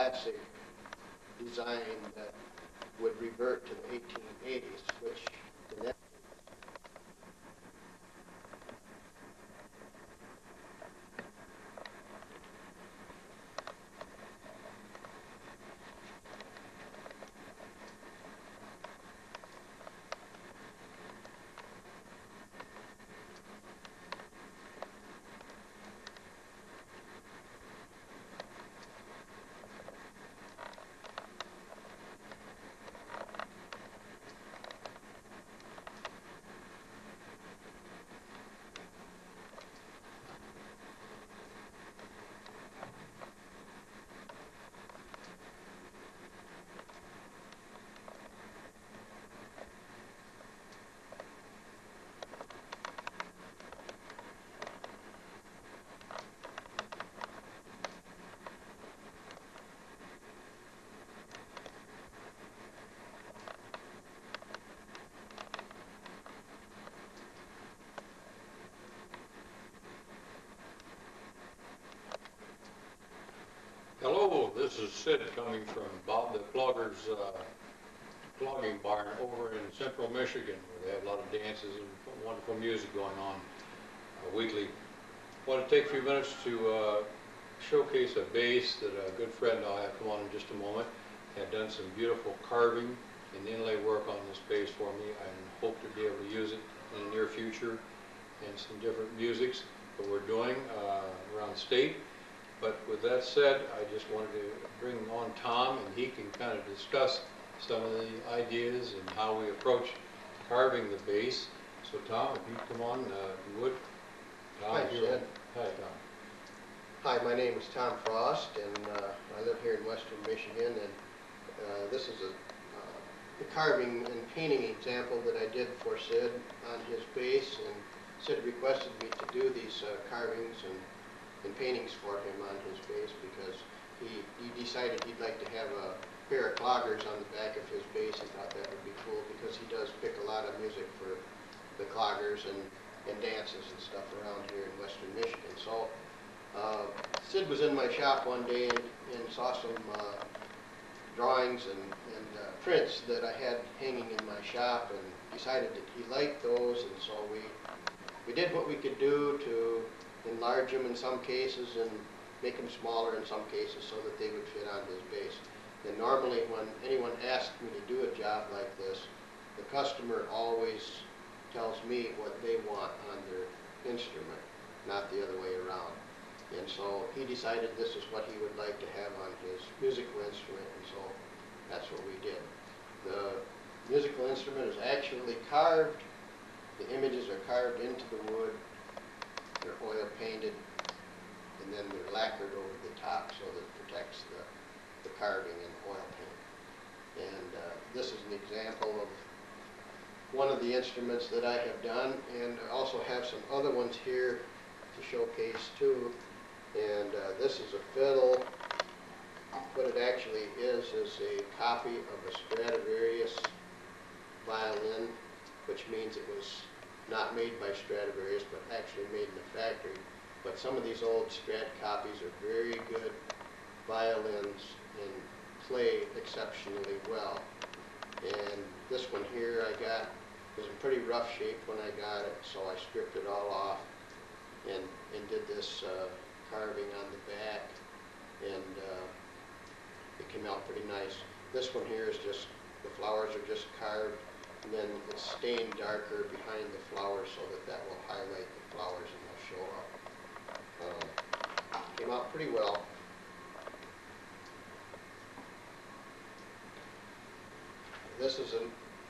classic design that would revert to the 1880s, which in that Hello, this is Sid coming from Bob the Cloggers clogging barn over in central Michigan, where they have a lot of dances and wonderful music going on weekly. I want to take a few minutes to showcase a bass that a good friend I'll have come on in just a moment had done some beautiful carving and inlay work on this bass for me, and hope to be able to use it in the near future in some different musics that we're doing around the state. But with that said, I just wanted to bring on Tom, and he can kind of discuss some of the ideas and how we approach carving the bass. So Tom, if you come on, if you would. Tom, Hi, Sid. Hi, Tom. Hi, my name is Tom Frost, and I live here in western Michigan, and this is the carving and painting example that I did for Sid on his bass, and Sid requested me to do these carvings and paintings for him on his bass because he decided he'd like to have a pair of cloggers on the back of his bass. He thought that would be cool because he does pick a lot of music for the cloggers and dances and stuff around here in western Michigan. So Sid was in my shop one day and saw some drawings and prints that I had hanging in my shop, and decided that he liked those, and so we did what we could do to enlarge them in some cases and make them smaller in some cases so that they would fit on his bass. And normally when anyone asks me to do a job like this, the customer always tells me what they want on their instrument, not the other way around. And so he decided this is what he would like to have on his musical instrument, and so that's what we did. The musical instrument is actually carved. The images are carved into the wood. They're oil painted, and then they're lacquered over the top so that it protects the carving and oil paint. And this is an example of one of the instruments that I have done, and I also have some other ones here to showcase too. And this is a fiddle. What it actually is a copy of a Stradivarius violin, which means it was not made by Stradivarius, but actually made in the factory. But some of these old Strat copies are very good violins and play exceptionally well. And this one here I got was in pretty rough shape when I got it, so I stripped it all off and did this carving on the back, and it came out pretty nice. This one here is just, the flowers are just carved, and then it's stained darker behind the flowers so that will highlight the flowers and they'll show up. Came out pretty well. This is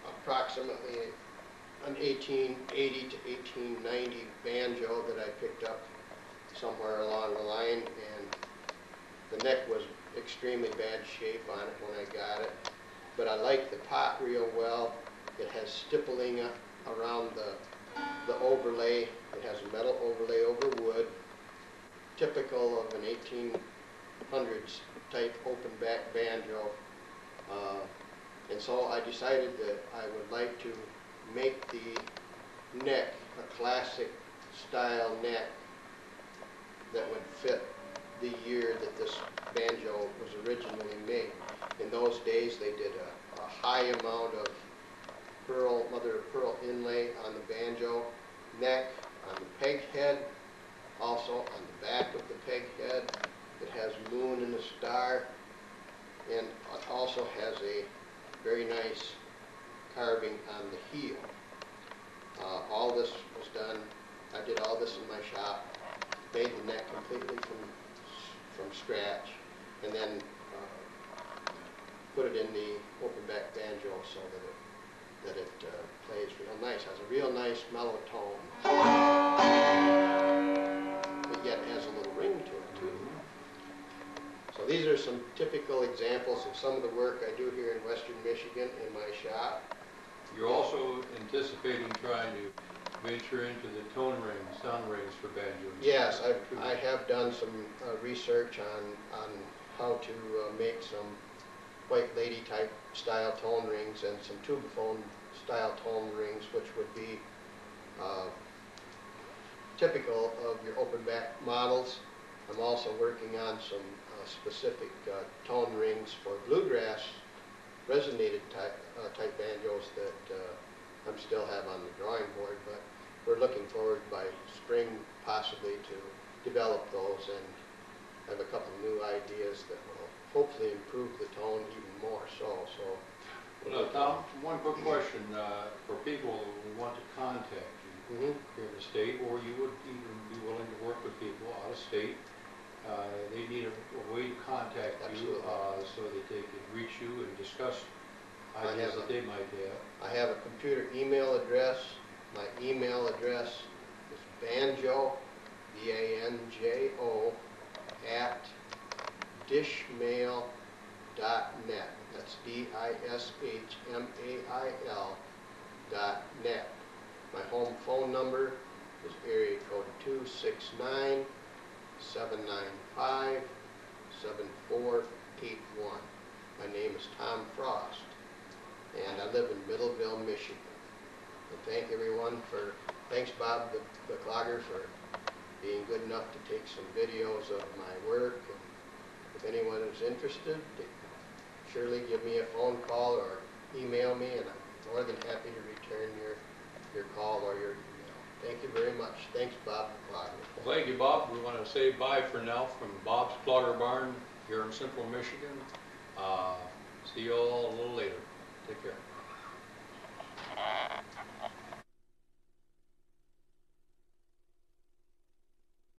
approximately an 1880 to 1890 banjo that I picked up somewhere along the line, and the neck was extremely bad shape on it when I got it, but I like the pot real well. It has stippling around the overlay. It has a metal overlay over wood, typical of an 1800s type open back banjo. And so I decided that I would like to make the neck a classic style neck that would fit the year that this banjo was originally made. In those days, they did a high amount of mother of pearl inlay on the banjo neck, on the peg head, also on the back of the peg head. It has moon and a star, and it also has a very nice carving on the heel. All this was done, I did all this in my shop, made the neck completely from scratch, and then put it in the open back banjo so that it plays real nice. Has a real nice mellow tone, but yet has a little ring to it too. So these are some typical examples of some of the work I do here in Western Michigan in my shop. You're also anticipating trying to venture into the tone rings, sound rings for banjos. Yes, I have done some research on how to make some white lady type style tone rings and some tubaphone style tone rings, which would be typical of your open back models. I'm also working on some specific tone rings for bluegrass resonated type banjos that I'm still have on the drawing board, but we're looking forward by spring possibly to develop those and have a couple of new ideas that will hopefully improve the tone even more so. Well, Tom, one quick question for people who want to contact you here in the state, or you would even be willing to work with people out of state. They need a way to contact you so that they can reach you and discuss ideas that they might have. I have a computer email address. My email address is banjo, B-A-N-J-O, @dishmail.net. That's D-I-S-H-M-A-I-L.net. My home phone number is area code 269-795-7481. My name is Tom Frost, and I live in Middleville, Michigan. And thanks Bob the Clogger for being good enough to take some videos of my work. And if anyone is interested, surely give me a phone call or email me, and I'm more than happy to return your call or your email. Thank you very much. Thanks, Bob the Clogger. Well, thank you, Bob. We want to say bye for now from Bob's Clogger Barn here in Central Michigan. See you all a little later. Take care.